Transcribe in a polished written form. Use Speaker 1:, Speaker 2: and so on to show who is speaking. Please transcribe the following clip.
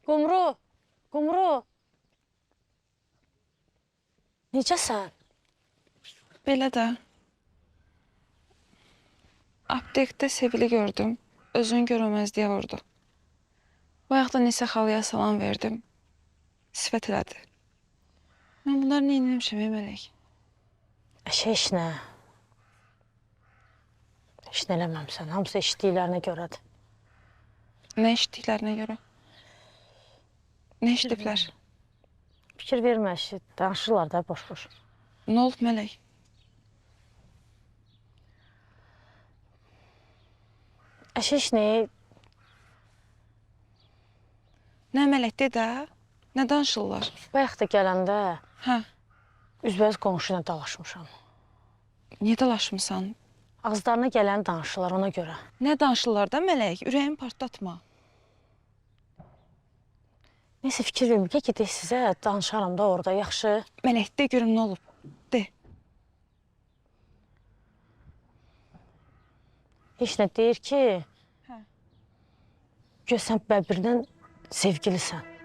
Speaker 1: Qumru, Qumru. Necəsən?
Speaker 2: Belə də. Aptekdə Sevili gördüm. Özünü görməzliyə vurdu. Bayaq da Nisə xalaya salam verdim. Sifət elədi. Mən bunları nə eləmişəm, Mələk?
Speaker 1: Heç nə. Heç nə eləməmsən. Hamısı eşitdiklərinə görədir.
Speaker 2: Nə eşitdiklərinə görə? Nə eşidiblər?
Speaker 1: Fikir vermə, danışırlar da boş-boş.
Speaker 2: Nə olub, Mələk?
Speaker 1: Heç nə.
Speaker 2: Nə Mələk, de də? Nə danışırlar?
Speaker 1: Bayaq da gələndə
Speaker 2: Hə,
Speaker 1: üzbəüz qonşu ilə dalaşmışam.
Speaker 2: niyə dalaşmısan?
Speaker 1: Ağızlarına gələni danışırlar ona görə.
Speaker 2: Nə danışırlar da Mələk? Ürəyimi partlatma.
Speaker 1: Neysə fikir vermə, gedək sizə danışaram da orada, yaxşı?
Speaker 2: Mələk, de görüm nə olub? De.
Speaker 1: Heç nə deyir ki,
Speaker 2: Hə.
Speaker 1: gör sən bəbirlə sevgilisən.